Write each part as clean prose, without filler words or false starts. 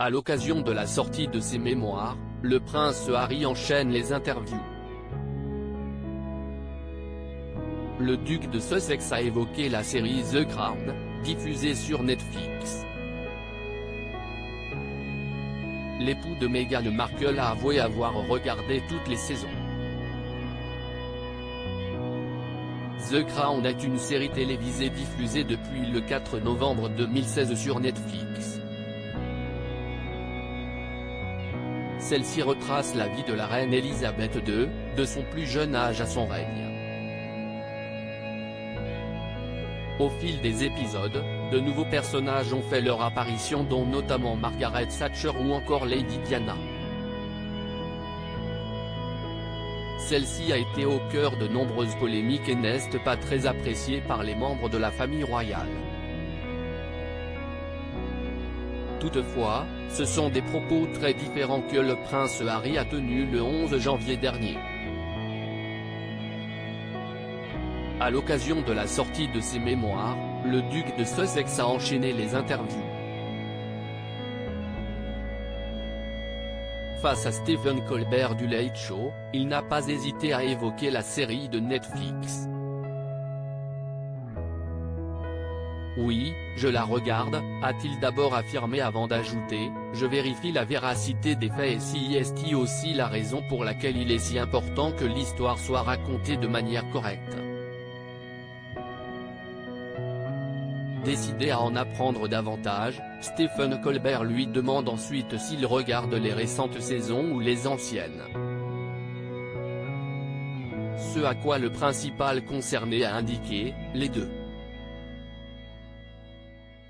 À l'occasion de la sortie de ses mémoires, le prince Harry enchaîne les interviews. Le duc de Sussex a évoqué la série The Crown, diffusée sur Netflix. L'époux de Meghan Markle a avoué avoir regardé toutes les saisons. The Crown est une série télévisée diffusée depuis le 4 novembre 2016 sur Netflix. Celle-ci retrace la vie de la reine Elisabeth II, de son plus jeune âge à son règne. Au fil des épisodes, de nouveaux personnages ont fait leur apparition dont notamment Margaret Thatcher ou encore Lady Diana. Celle-ci a été au cœur de nombreuses polémiques et n'est pas très appréciée par les membres de la famille royale. Toutefois, ce sont des propos très différents que le prince Harry a tenus le 11 janvier dernier. À l'occasion de la sortie de ses mémoires, le duc de Sussex a enchaîné les interviews. Face à Stephen Colbert du Late Show, il n'a pas hésité à évoquer la série de Netflix. Oui, je la regarde, a-t-il d'abord affirmé avant d'ajouter, je vérifie la véracité des faits et si est aussi la raison pour laquelle il est si important que l'histoire soit racontée de manière correcte. Décidé à en apprendre davantage, Stephen Colbert lui demande ensuite s'il regarde les récentes saisons ou les anciennes. Ce à quoi le principal concerné a indiqué, les deux.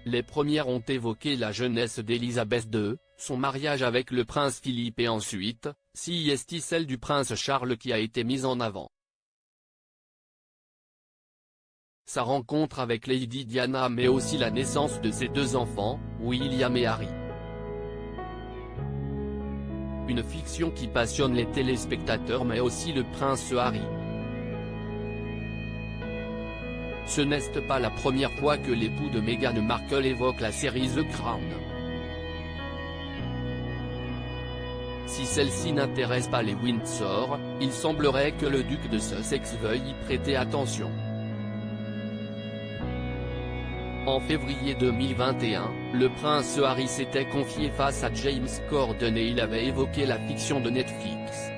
Les premières ont évoqué la jeunesse d'Elisabeth II, son mariage avec le prince Philippe et ensuite, celle du prince Charles qui a été mise en avant. Sa rencontre avec Lady Diana mais aussi la naissance de ses deux enfants, William et Harry. Une fiction qui passionne les téléspectateurs mais aussi le prince Harry. Ce n'est pas la première fois que l'époux de Meghan Markle évoque la série The Crown. Si celle-ci n'intéresse pas les Windsor, il semblerait que le duc de Sussex veuille y prêter attention. En février 2021, le prince Harry s'était confié face à James Corden et il avait évoqué la fiction de Netflix.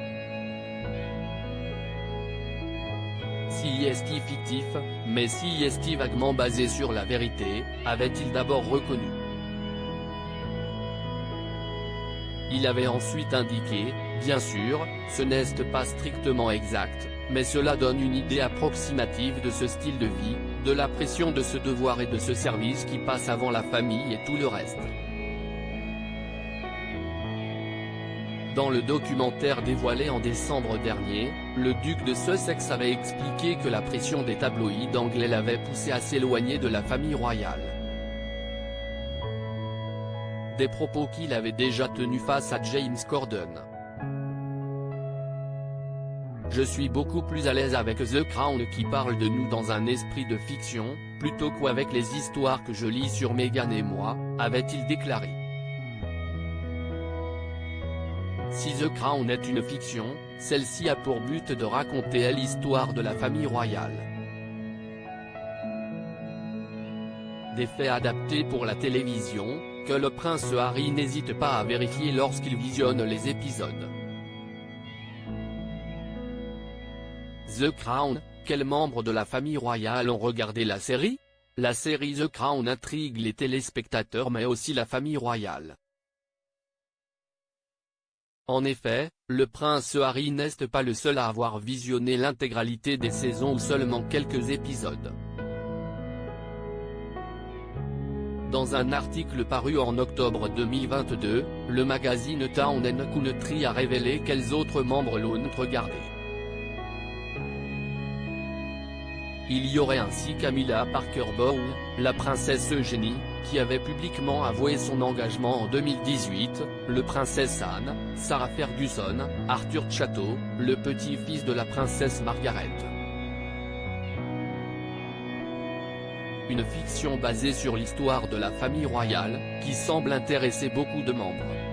CIST fictif, mais CIST vaguement basé sur la vérité, avait-il d'abord reconnu. Il avait ensuite indiqué, bien sûr, ce n'est pas strictement exact, mais cela donne une idée approximative de ce style de vie, de la pression de ce devoir et de ce service qui passe avant la famille et tout le reste. Dans le documentaire dévoilé en décembre dernier, le duc de Sussex avait expliqué que la pression des tabloïds anglais l'avait poussé à s'éloigner de la famille royale. Des propos qu'il avait déjà tenus face à James Corden. Je suis beaucoup plus à l'aise avec The Crown qui parle de nous dans un esprit de fiction, plutôt qu'avec les histoires que je lis sur Meghan et moi, avait-il déclaré. Si The Crown est une fiction, celle-ci a pour but de raconter l'histoire de la famille royale. Des faits adaptés pour la télévision, que le prince Harry n'hésite pas à vérifier lorsqu'il visionne les épisodes. The Crown, quels membres de la famille royale ont regardé la série? La série The Crown intrigue les téléspectateurs mais aussi la famille royale. En effet, le prince Harry n'est pas le seul à avoir visionné l'intégralité des saisons ou seulement quelques épisodes. Dans un article paru en octobre 2022, le magazine Town & Country a révélé quels autres membres l'ont regardé. Il y aurait ainsi Camilla Parker Bowles, la princesse Eugénie, qui avait publiquement avoué son engagement en 2018, le princesse Anne, Sarah Ferguson, Arthur Chatto, le petit-fils de la princesse Margaret. une fiction basée sur l'histoire de la famille royale, qui semble intéresser beaucoup de membres.